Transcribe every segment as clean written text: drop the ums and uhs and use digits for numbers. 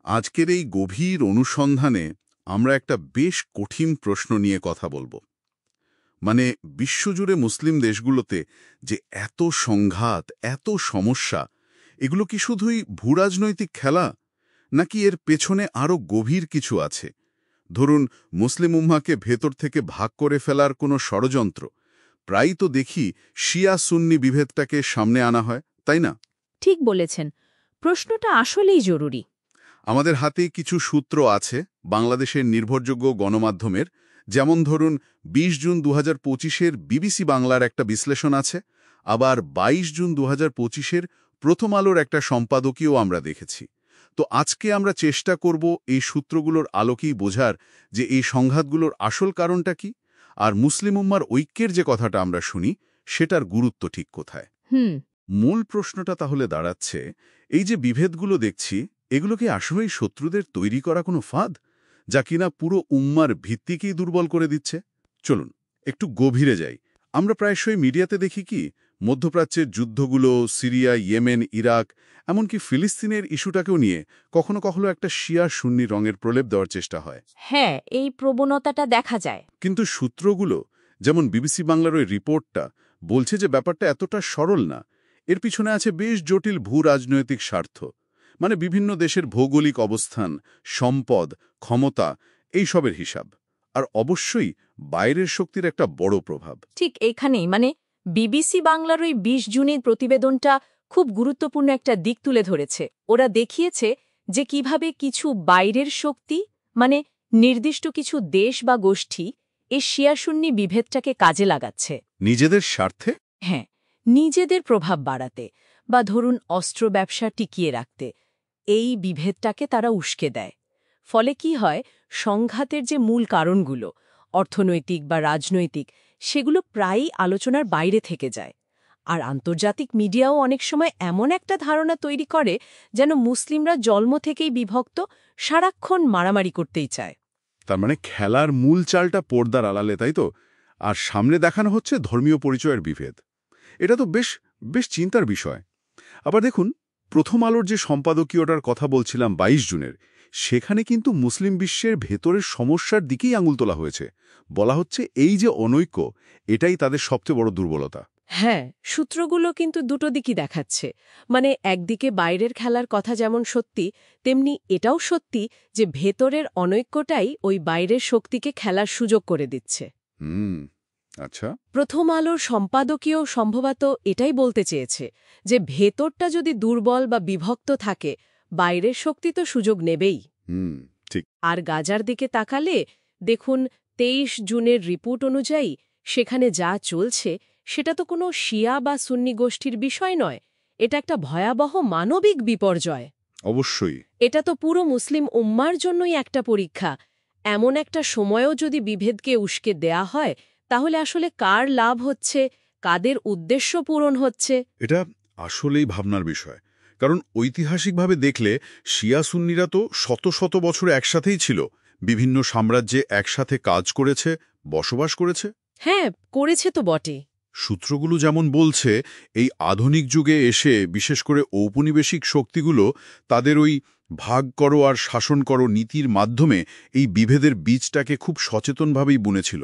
আজকের এই গভীর অনুসন্ধানে আমরা একটা বেশ কঠিন প্রশ্ন নিয়ে কথা বলবো। মানে বিশ্বজুড়ে মুসলিম দেশগুলোতে যে এত সংঘাত, এত সমস্যা, এগুলো কি শুধুই ভূরাজনৈতিক খেলা, নাকি এর পেছনে আরও গভীর কিছু আছে? ধরুন, মুসলিম উম্মাকে ভেতর থেকে ভাগ করে ফেলার কোনো ষড়যন্ত্র। প্রায়ই তো দেখি শিয়া সুন্নি বিভেদটাকে সামনে আনা হয়, তাই না? ঠিক বলেছেন। প্রশ্নটা আসলেই জরুরি। আমাদের হাতে কিছু সূত্র আছে বাংলাদেশের নির্ভরযোগ্য গণমাধ্যমের, যেমন ধরুন ২০ জুন ২০২৫-এর বিবিসি বাংলার একটা বিশ্লেষণ আছে, আবার ২২ জুন ২০২৫-এর প্রথম আলোর একটা সম্পাদকীয় আমরা দেখেছি। তো আজকে আমরা চেষ্টা করব এই সূত্রগুলোর আলোকেই বোঝার যে এই সংঘাতগুলোর আসল কারণটা কি, আর মুসলিম উম্মার ঐক্যের যে কথাটা আমরা শুনি সেটার গুরুত্ব ঠিক কোথায়। হুম। মূল প্রশ্নটা তাহলে দাঁড়াচ্ছে, এই যে বিভেদগুলো দেখছি, এগুলো কি আসলেই শত্রুদের তৈরি করা কোনো ফাঁদ, যা কিনা পুরো উম্মার ভিত্তিকেই দুর্বল করে দিচ্ছে? চলুন একটু গভীরে যাই। আমরা প্রায়শই মিডিয়াতে দেখি কি, মধ্যপ্রাচ্যের যুদ্ধগুলো, সিরিয়া, ইয়েমেন, ইরাক, এমনকি ফিলিস্তিনের ইস্যুটাকেও নিয়ে কখনো কখনো একটা শিয়া সুন্নি রঙের প্রলেপ দেওয়ার চেষ্টা হয়। হ্যাঁ, এই প্রবণতাটা দেখা যায়। কিন্তু সূত্রগুলো, যেমন বিবিসি বাংলার ওই রিপোর্টটা, বলছে যে ব্যাপারটা এতটা সরল না। এর পিছনে আছে বেশ জটিল ভূ-রাজনৈতিক স্বার্থ, মানে বিভিন্ন দেশের ভৌগোলিক অবস্থান, সম্পদ, ক্ষমতা, এইসবের হিসাব। আর অবশ্যই বাইরের শক্তির একটা বড় প্রভাব। ঠিক এইখানেই বিবিসি বাংলার ওই ২০ জুনের প্রতিবেদনটা খুব গুরুত্বপূর্ণ একটা দিক তুলে ধরেছে। ওরা দেখিয়েছে যে কিভাবে কিছু বাইরের শক্তি, নির্দিষ্ট কিছু দেশ বা গোষ্ঠী, এই শিয়া-সুন্নি বিভেদটাকে কাজে লাগাচ্ছে। নিজেদের স্বার্থে? হ্যাঁ, নিজেদের প্রভাব বাড়াতে, বা ধরুন অস্ত্র ব্যবসা টিকিয়ে রাখতে এই বিভেদটাকে তারা উস্কে দেয়। ফলে কি হয়, সংঘাতের যে মূল কারণগুলো, অর্থনৈতিক বা রাজনৈতিক, সেগুলো প্রায়ই আলোচনার বাইরে থেকে যায়। আর আন্তর্জাতিক মিডিয়াও অনেক সময় এমন একটা ধারণা তৈরি করে যেন মুসলিমরা জন্ম থেকেই বিভক্ত, সারাক্ষণ মারামারি করতেই চায়। তার মানে খেলার মূল চালটা পর্দার আড়ালে, তাই তো? আর সামনে দেখানো হচ্ছে ধর্মীয় পরিচয়ের বিভেদ। এটা তো বেশ বেশ চিন্তার বিষয়। আবার দেখুন, প্রথম আলোর যে সম্পাদকীয়টার কথা বলছিলাম ২২ জুনের, সেখানে কিন্তু মুসলিম বিশ্বের ভেতরের সমস্যার দিকেই আঙুল তোলা হয়েছে। বলা হচ্ছে এই যে অনৈক্য, এটাই তাদের সবচেয়ে বড় দুর্বলতা। হ্যাঁ, সূত্রগুলো কিন্তু দুটো দিকই দেখাচ্ছে। একদিকে বাইরের খেলার কথা যেমন সত্যি, তেমনি এটাও সত্যি যে ভেতরের অনৈক্যটাই ওই বাইরের শক্তিকে খেলার সুযোগ করে দিচ্ছে। হুম, আচ্ছা। প্রথম আলোর সম্পাদকীয় সম্ভবত এটাই বলতে চেয়েছে যে ভেতরটা যদি দুর্বল বা বিভক্ত থাকে, বাইরের শক্তি তো সুযোগ নেবেই। হুম, ঠিক। আর গাজার দিকে তাকালে দেখুন, ২৩ জুনের রিপোর্ট অনুযায়ী সেখানে যা চলছে সেটা তো কোনো শিয়া বা সুন্নি গোষ্ঠীর বিষয় নয়, এটা একটা ভয়াবহ মানবিক বিপর্যয়। অবশ্যই। এটা তো পুরো মুসলিম উম্মার জন্যই একটা পরীক্ষা। এমন একটা সময়েও যদি বিভেদকে উস্কে দেয়া হয়, তাহলে আসলে কার লাভ হচ্ছে, কাদের উদ্দেশ্য পূরণ হচ্ছে? এটা আসলেই ভাবনার বিষয়। কারণ ঐতিহাসিকভাবে দেখলে শিয়া সুন্নিরা তো শত শত বছর একসাথেই ছিল, বিভিন্ন সাম্রাজ্যে একসাথে কাজ করেছে, বসবাস করেছে। হ্যাঁ, করেছে তো বটে। সূত্রগুলো যেমন বলছে, এই আধুনিক যুগে এসে বিশেষ করে ঔপনিবেশিক শক্তিগুলো তাদের ওই ভাগ করো আর শাসন করো নীতির মাধ্যমে এই বিভেদের বীজটাকে খুব সচেতনভাবেই বুনেছিল।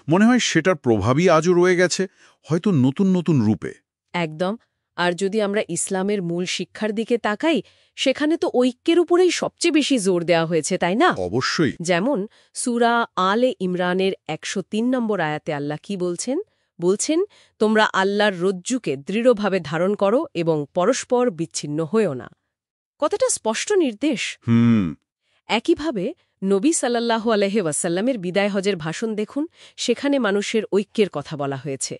মনে হয় সেটার প্রভাবই আজও রয়ে গেছে, হয়তো নতুন নতুন রূপে। একদম। আর যদি আমরা ইসলামের মূল শিক্ষার দিকে তাকাই, সেখানে তো ঐক্যের উপরেই সবচেয়ে বেশি জোর দেওয়া হয়েছে, তাই না? অবশ্যই। যেমন সূরা আলে ইমরানের ১০৩ নম্বর আয়াতে আল্লাহ কি বলছেন? বলছেন, তোমরা আল্লাহর রজ্জুকে দৃঢ়ভাবে ধারণ করো এবং পরস্পর বিচ্ছিন্ন হইও না। কতটা স্পষ্ট নির্দেশ! হুম। একইভাবে নবী সাল্লাল্লাহু আলাইহি ওয়াসাল্লামের বিদায় হজের ভাষণ দেখুন, সেখানে মানুষের ঐক্যের কথা বলা হয়েছে।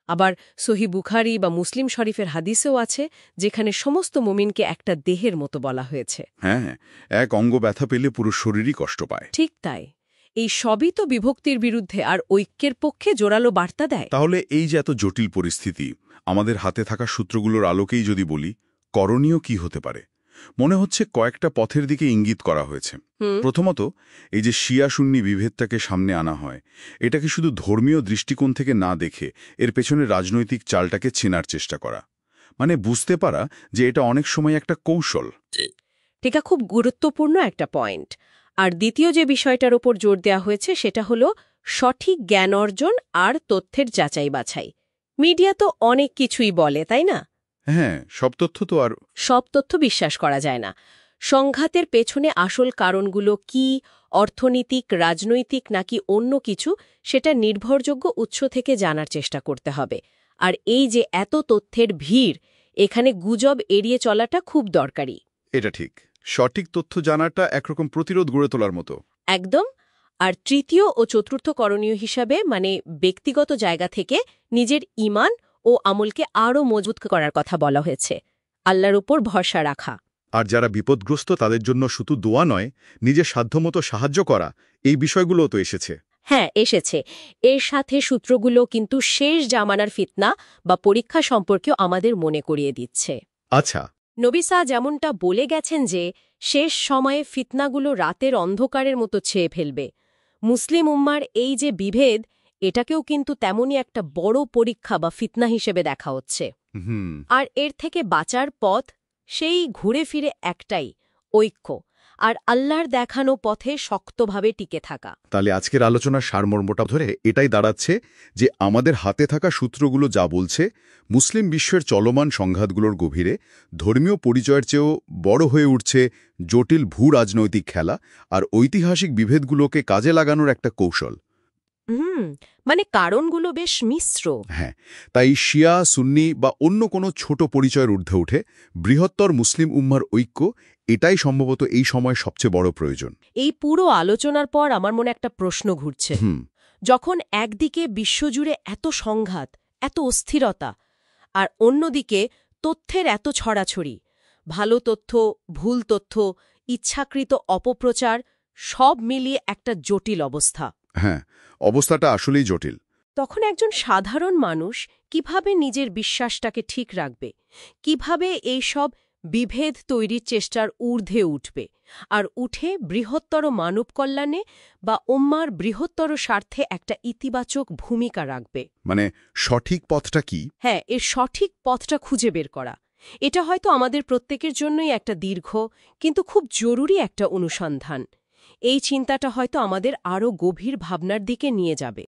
আবার সহিহ বুখারী বা মুসলিম শরীফের হাদিসেও আছে, যেখানে সমস্ত মুমিনকে একটা দেহের মতো বলা হয়েছে। হ্যাঁ, এক অঙ্গ ব্যথা পেলে পুরো শরীরই কষ্ট পায়। ঠিক তাই। এই সবই তো বিভক্তির বিরুদ্ধে আর ঐক্যের পক্ষে জোরালো বার্তা দেয়। তাহলে এই যে এত জটিল পরিস্থিতি, আমাদের হাতে থাকা সূত্রগুলোর আলোকেই যদি বলি, করণীয় কি হতে পারে? মনে হচ্ছে কয়েকটা পথের দিকে ইঙ্গিত করা হয়েছে। প্রথমত, এই যে শিয়া সুন্নি বিভেদটাকে সামনে আনা হয়, এটাকে শুধু ধর্মীয় দৃষ্টিকোণ থেকে না দেখে এর পেছনে রাজনৈতিক চালটাকে চেনার চেষ্টা করা। মানে বুঝতে পারা যে এটা অনেক সময় একটা কৌশল। এটা খুব গুরুত্বপূর্ণ একটা পয়েন্ট। আর দ্বিতীয় যে বিষয়টার উপর জোর দেওয়া হয়েছে সেটা হলো সঠিক জ্ঞান অর্জন আর তথ্যের যাচাই বাছাই। মিডিয়া তো অনেক কিছুই বলে, তাই না? হ্যাঁ, সব তথ্য তো আর সব তথ্য বিশ্বাস করা যায় না। সংঘাতের পেছনে আসল কারণগুলো কি, অর্থনৈতিক, রাজনৈতিক নাকি অন্য কিছু, সেটা নির্ভরযোগ্য উৎস থেকে জানার চেষ্টা করতে হবে। আর এই যে এত তথ্যের ভিড়, এখানে গুজব এড়িয়ে চলাটা খুব দরকারি। এটা ঠিক। সঠিক তথ্য জানাটা একরকম প্রতিরোধ গড়ে তোলার মতো। একদম। আর তৃতীয় ও চতুর্থ করণীয় হিসাবে ব্যক্তিগত জায়গা থেকে নিজের ঈমান ও আমলকে আরও মজবুত করার কথা বলা হয়েছে। আল্লাহর উপর ভরসা রাখা। আর যারা বিপদগ্রস্ত তাদের জন্য শুধু দোয়া নয়, নিজের সাধ্যমতো সাহায্য করা, এই বিষয়গুলোও তো এসেছে। হ্যাঁ, এসেছে। এর সাথে সূত্রগুলো কিন্তু শেষ জামানার ফিতনা বা পরীক্ষা সম্পর্কেও আমাদের মনে করিয়ে দিচ্ছে। আচ্ছা। নবী সাল্লাল্লাহু যেমনটা বলে গেছেন যে শেষ সময়ে ফিতনাগুলো রাতের অন্ধকারের মতো ছেয়ে ফেলবে। মুসলিম উম্মার এই যে বিভেদ, এটাকেও কিন্তু তেমনই একটা বড় পরীক্ষা বা ফিতনা হিসেবে দেখা হচ্ছে। আর এর থেকে বাঁচার পথ সেই ঘুরে ফিরে একটাই, ঐক্য আর আল্লাহর দেখানো পথে শক্তভাবে টিকে থাকা। তাহলে আজকের আলোচনার সারমর্মটা ধরে এটাই দাঁড়াচ্ছে যে আমাদের হাতে থাকা সূত্রগুলো যা বলছে, মুসলিম বিশ্বের চলমান সংঘাতগুলোর গভীরে ধর্মীয় পরিচয়ের চেয়েও বড় হয়ে উঠছে জটিল ভূ-রাজনৈতিক খেলা আর ঐতিহাসিক বিভেদগুলোকে কাজে লাগানোর একটা কৌশল। কারণগুলো বেশ মিশ্র। হ্যাঁ, তাই শিয়া, সুন্নি বা অন্য কোনো ছোট পরিচয়ের ঊর্ধ্বে উঠে বৃহত্তর মুসলিম উম্মার ঐক্য, এটাই সম্ভবত এই সময় সবচেয়ে বড় প্রয়োজন। এই পুরো আলোচনার পর আমার মনে একটা প্রশ্ন ঘুরছে। যখন একদিকে বিশ্বজুড়ে এত সংঘাত, এত অস্থিরতা, আর অন্যদিকে তথ্যের এত ছড়াছড়ি, ভালো তথ্য, ভুল তথ্য, ইচ্ছাকৃত অপপ্রচার, সব মিলিয়ে একটা জটিল অবস্থা। হ্যাঁ, অবস্থাটা আসলেই জটিল। তখন একজন সাধারণ মানুষ কিভাবে নিজের বিশ্বাসটাকে ঠিক রাখবে, কিভাবে এই সব বিভেদ তৈরির চেষ্টার ঊর্ধ্বে উঠবে, আর উঠে বৃহত্তর মানব কল্যাণে বা উম্মার বৃহত্তর স্বার্থে একটা ইতিবাচক ভূমিকা রাখবে? সঠিক পথটা কি? হ্যাঁ, এর সঠিক পথটা খুঁজে বের করা। এটা হয়তো আমাদের প্রত্যেকের জন্যই একটা দীর্ঘ কিন্তু খুব জরুরি একটা অনুসন্ধান। এই চিন্তাটা হয়তো আমাদের আরও গভীর ভাবনার দিকে নিয়ে যাবে।